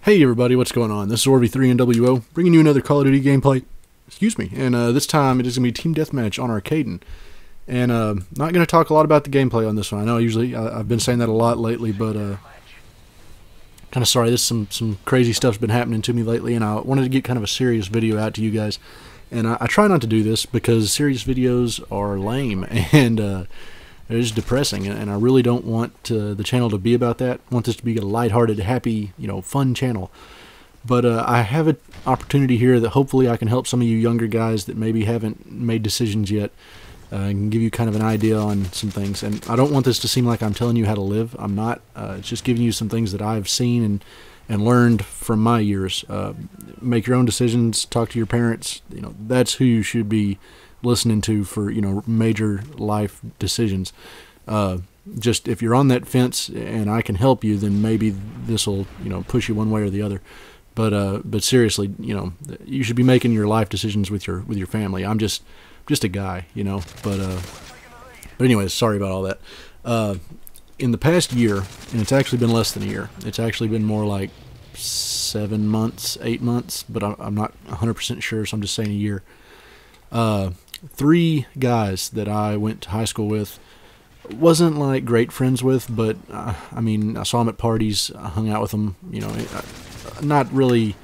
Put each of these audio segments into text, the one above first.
Hey everybody, what's going on? This is Orby3NWO, bringing you another Call of Duty gameplay. Excuse me, and this time it is going to be Team Deathmatch on Arcaden. And not going to talk a lot about the gameplay on this one. I know usually I've been saying that a lot lately, but kind of sorry. This some crazy stuff's been happening to me lately, and I wanted to get kind of a serious video out to you guys. And I try not to do this because serious videos are lame and it is depressing, and I really don't want the channel to be about that. I want this to be a lighthearted, happy, fun channel. But I have an opportunity here that hopefully I can help some of you younger guys that maybe haven't made decisions yet, and give you kind of an idea on some things. And I don't want this to seem like I'm telling you how to live. I'm not. It's just giving you some things that I've seen and learned from my years. Make your own decisions. Talk to your parents. That's who you should be listening to for major life decisions. Just if you're on that fence and I can help you, then maybe this will push you one way or the other. But seriously, you should be making your life decisions with your family. I'm just a guy, But anyways, sorry about all that. In the past year, and it's actually been less than a year. It's actually been more like 7 months, 8 months, but I'm not 100% sure, so I'm just saying a year. 3 guys that I went to high school with, wasn't like great friends with, but I mean, I saw them at parties, I hung out with them, not really,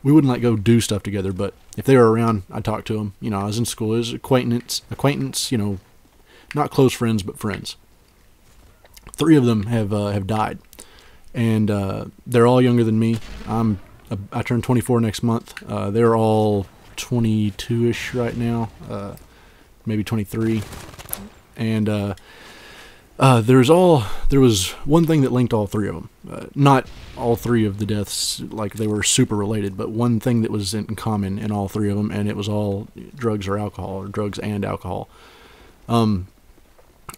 we wouldn't like go do stuff together, but if they were around, I'd talk to them. I was in school, it was acquaintance, not close friends, but friends. 3 of them have died, and they're all younger than me. I turn 24 next month. They're all 22-ish right now, maybe 23, and there was one thing that linked all 3 of them. Not all 3 of the deaths like they were super related, but one thing that was in common in all 3 of them, and it was all drugs or alcohol, or drugs and alcohol. And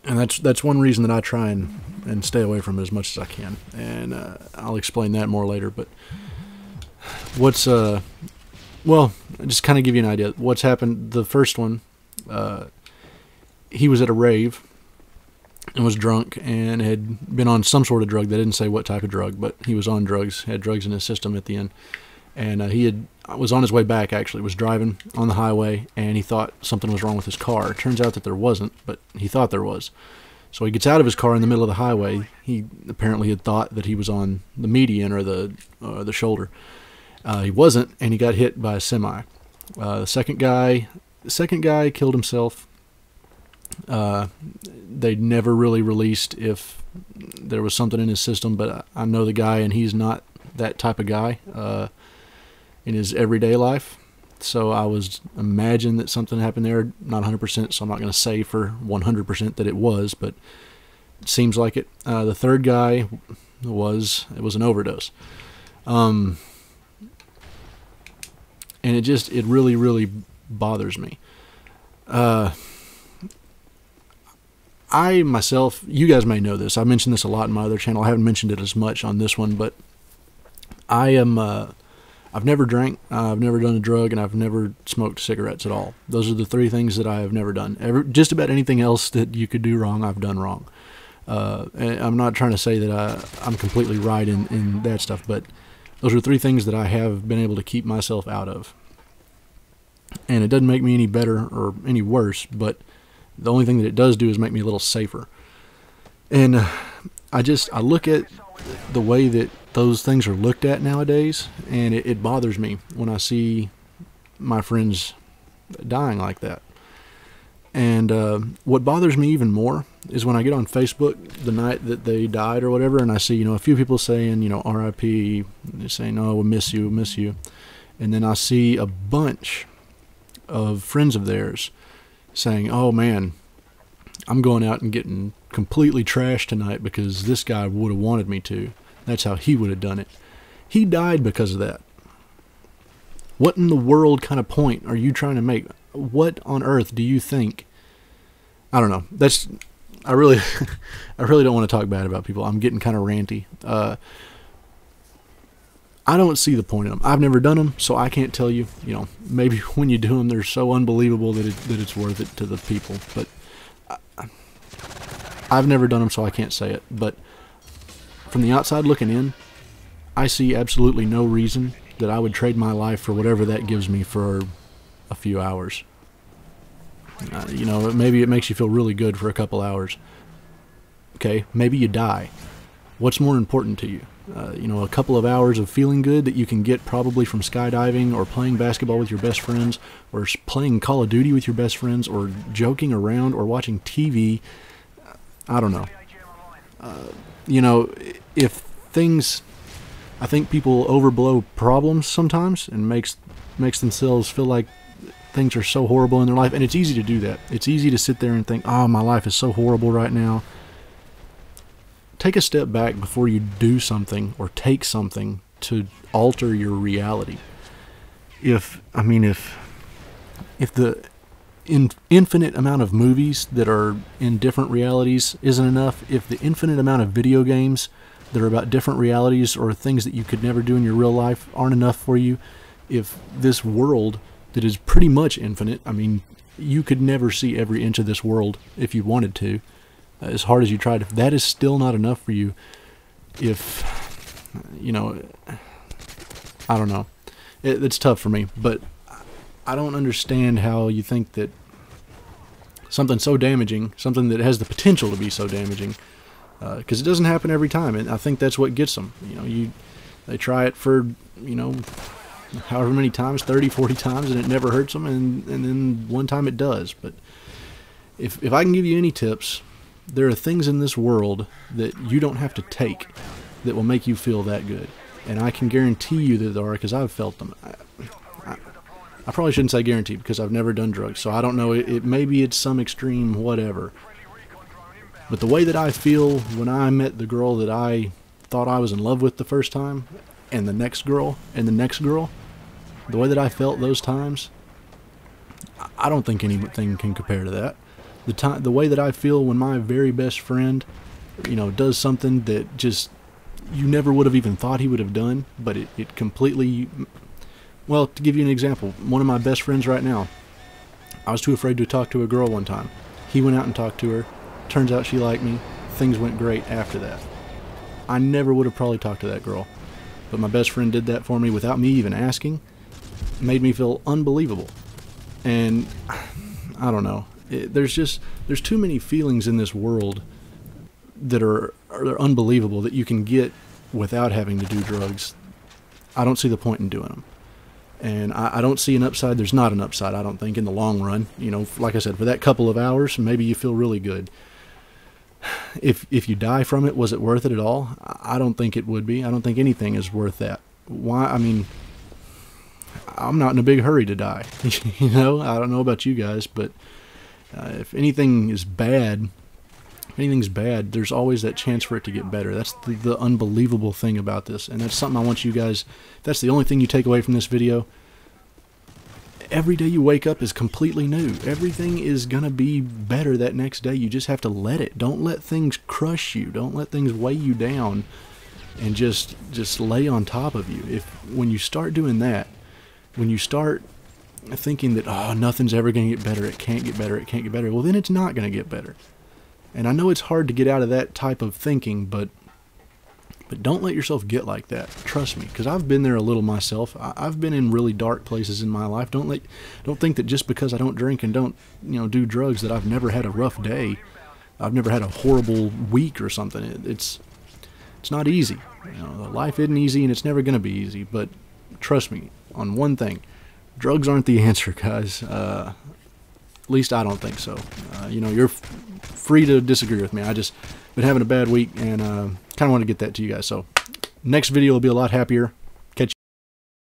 that's one reason that I try and stay away from it as much as I can, and I'll explain that more later. But what's well, just kind of give you an idea what's happened. The first one, he was at a rave and was drunk and had been on some sort of drug. They didn't say what type of drug, but he was on drugs, had drugs in his system at the end. And was on his way back, actually, was driving on the highway, and he thought something was wrong with his car. It turns out that there wasn't, but he thought there was. So he gets out of his car in the middle of the highway. He apparently had thought that he was on the median or the shoulder. He wasn't, and he got hit by a semi. The second guy killed himself. They never really released if there was something in his system, but I know the guy, and he's not that type of guy in his everyday life. So I was imagine that something happened there. Not 100%, so I'm not going to say for 100% that it was, but it seems like it. The third guy was an overdose. And it really, really bothers me. I myself, you guys may know this, I mentioned this a lot in my other channel, I haven't mentioned it as much on this one, but I've never drank, I've never done a drug, and I've never smoked cigarettes at all. Those are the 3 things that I have never done. Just about anything else that you could do wrong, I've done wrong. And I'm not trying to say that I'm completely right in that stuff, but those are 3 things that I have been able to keep myself out of. And it doesn't make me any better or any worse, but the only thing that it does do is make me a little safer. And I look at the way that those things are looked at nowadays, and it bothers me when I see my friends dying like that. And what bothers me even more is when I get on Facebook the night that they died or whatever, and I see a few people saying R.I.P., saying, "Oh, we'll miss you, we'll miss you," and then I see a bunch of friends of theirs saying, "Oh man, I'm going out and getting completely trashed tonight because this guy would have wanted me to. That's how he would have done it. He died because of that." What in the world kind of point are you trying to make? What on earth do you think? I don't know. I really don't want to talk bad about people. I'm getting kind of ranty. I don't see the point in them. I've never done them, so I can't tell you. You know, maybe when you do them, they're so unbelievable that it's worth it to the people. But I've never done them, so I can't say it. But from the outside looking in, I see absolutely no reason that I would trade my life for whatever that gives me for a few hours. You know, maybe it makes you feel really good for a couple hours. Okay, maybe you die. What's more important to you? You know, a couple of hours of feeling good that you can get probably from skydiving or playing basketball with your best friends or playing Call of Duty with your best friends or joking around or watching TV. I don't know. You know, if things... I think people overblow problems sometimes and makes themselves feel like things are so horrible in their life. And it's easy to do that. It's easy to sit there and think, oh, my life is so horrible right now. Take a step back before you do something or take something to alter your reality. If the infinite amount of movies that are in different realities isn't enough, if the infinite amount of video games that are about different realities or things that you could never do in your real life aren't enough for you, if this world that is pretty much infinite, I mean, you could never see every inch of this world if you wanted to, as hard as you tried, if that is still not enough for you, if, you know, I don't know. It's tough for me, but I don't understand how you think that something so damaging, something that has the potential to be so damaging, because it doesn't happen every time, and I think that's what gets them. You know, they try it for, you know, however many times, 30, 40 times, and it never hurts them, and then one time it does. But if I can give you any tips, there are things in this world that you don't have to take that will make you feel that good. And I can guarantee you that there are, because I've felt them. I probably shouldn't say guarantee because I've never done drugs, so I don't know. Maybe it's some extreme whatever. But the way that I feel when I met the girl that I thought I was in love with the first time, and the next girl, and the next girl, the way that I felt those times, I don't think anything can compare to that. The way that I feel when my very best friend, you know, does something that just you never would have even thought he would have done, but it completely... Well, to give you an example, one of my best friends right now, I was too afraid to talk to a girl one time. He went out and talked to her. Turns out she liked me. Things went great after that. I never would have probably talked to that girl, but my best friend did that for me without me even asking. It made me feel unbelievable. And I don't know. There's too many feelings in this world that are unbelievable that you can get without having to do drugs. I don't see the point in doing them. And I don't see an upside. There's not an upside, I don't think, in the long run. You know, like I said, for that couple of hours, maybe you feel really good. If you die from it, was it worth it at all? I don't think it would be. I don't think anything is worth that. Why? I mean, I'm not in a big hurry to die. You know, I don't know about you guys, but if anything is bad, there's always that chance for it to get better. That's the unbelievable thing about this, and that's something I want you guys, if that's the only thing you take away from this video, every day you wake up is completely new. Everything is going to be better that next day. You just have to let it. Don't let things crush you. Don't let things weigh you down and just lay on top of you. When you start doing that, when you start thinking that, oh, nothing's ever going to get better, it can't get better, it can't get better, well, then it's not going to get better. And I know it's hard to get out of that type of thinking, but don't let yourself get like that. Trust me, because I've been there a little myself. I've been in really dark places in my life. Don't think that just because I don't drink and don't, you know, do drugs that I've never had a rough day. I've never had a horrible week or something. It's not easy. You know, life isn't easy, and it's never going to be easy. But trust me on one thing: drugs aren't the answer, guys. At least I don't think so. You know, you're free to disagree with me. I just been having a bad week, and kind of want to get that to you guys. So next video will be a lot happier.